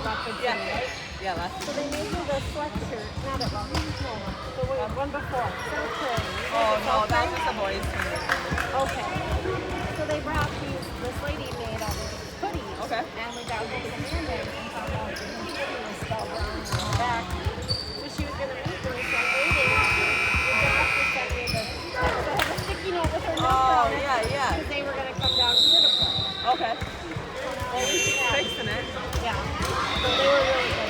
Rockford Yeah. City, right? Yeah, last So they made me the sweatshirt, not at Rockford, no, the one before, South Prairie. Oh, no, South that Prairie? was a boys' team. Okay. So they brought this lady made a hoodie. Okay. And we got home to handbag and found out that her hoodie was spelled wrong on the back. So she was going to meet me, so I'm waiting. The doctor sent me the t-shirt that had a sticky note with her number Oh, on it. yeah. Because they were going to come down here to play. Okay. Well, we should have. Fixing it. Yeah. So they were really good.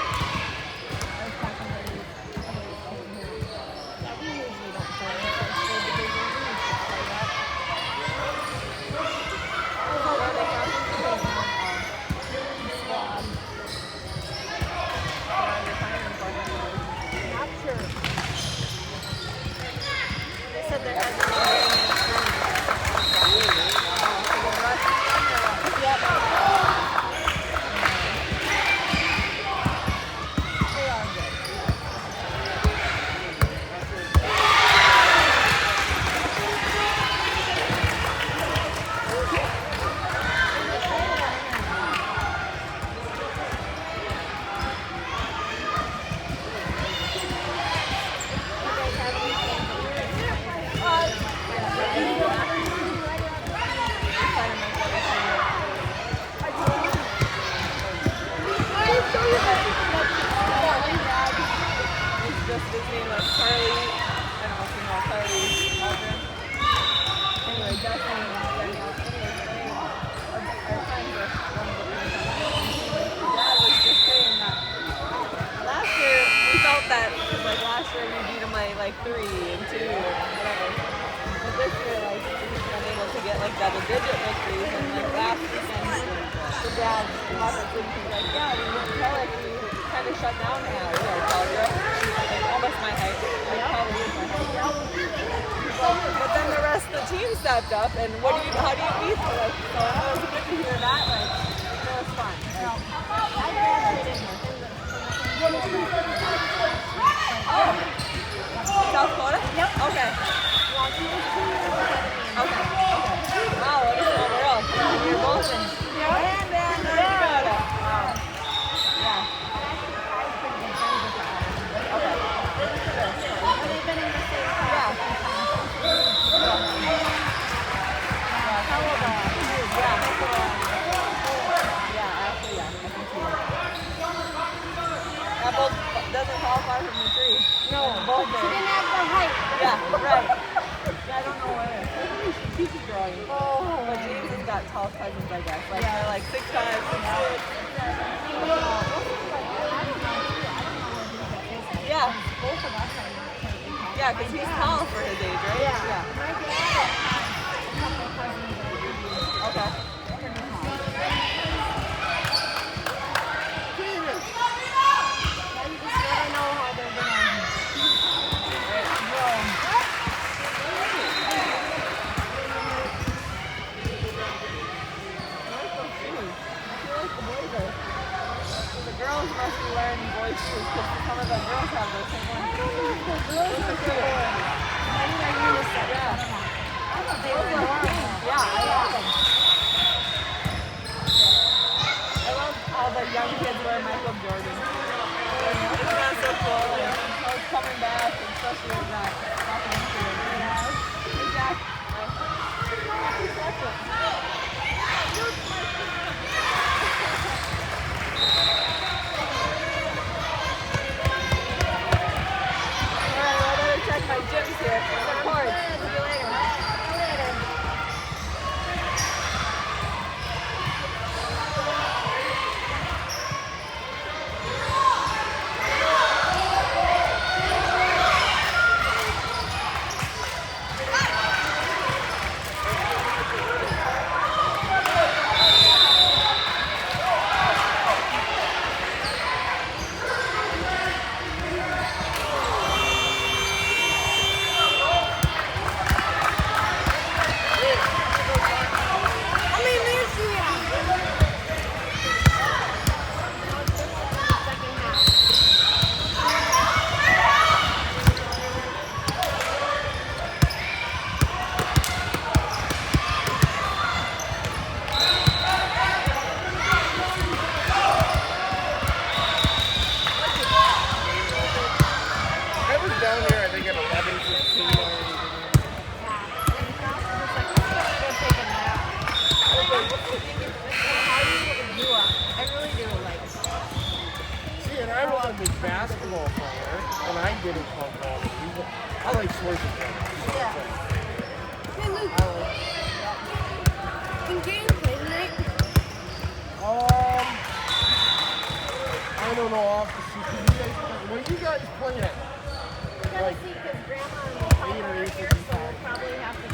I was talking to these others over here. Yeah, we usually don't play in the first grade division. We used to play that. Although they got this squad. Not sure. They said there hasn't been very many tournaments. Yep. They are good. You guys have anything It's just visiting with Carly. I don't know if you know Carly's husband. Anyway, Justin and Danielle. Our friends were one of the friends on the team. The dad was just saying that last year we felt that, because like last year we beat them by like 3 and 2 or whatever. But this year, like, we've been able to get like double-digit victories. And like last weekend, the dad was like, yeah, we went Kellic, we kind of shut down now. We were a tall girl. Like almost my height. Like probably is my height. But then the rest of the team stepped up, and how do you beat them? Like, so it was good to hear that. Like, it was fun. Like, I graduated oh, South Dakota? Yep. Okay. Well, she was 2 years ahead of me. Okay. Wow, what a small world. You're both in North Dakota. Wow. Yeah. Okay. Well, they've been in the same class. How old are you? Apple doesn't fall far from the tree. No, both she are. didn't have the height. Yeah, right. Yeah, I don't know where. Maybe she keeps growing. Oh. But James has got tall cousins, I guess. Like they're like 6'5", 6'6". Yeah. Both of us are not terribly tall. Yeah, because he's tall for his age, right? Yeah. My dad has a couple of cousins that are pretty tall. Okay. Well, you just never know how they're going to grow. The girls must be wearing boys' shoes because some of the girls have the same ones. Those are good. Maybe they're unisex. Yeah. I thought they were normal. Yeah, I love them. I love all the young kids wear Michael Jordan. Isn't that so cool? Like, how it's coming back, especially with that documentary. Exactly. Alright, well, I better check my gyms here. Record. See you later. honestly think it's how you grew up. I really do. Like, See, and I was a big basketball player, and I didn't call quality, but I like sports in general. So Yeah. it's like, hey Luke, I like, can Jaden play tonight? I don't know, I'll have to see. 'Cause you guys, when you guys play at, We gotta like, see because Grandma and Papa 8 or are here, 8:55. so we'll probably have to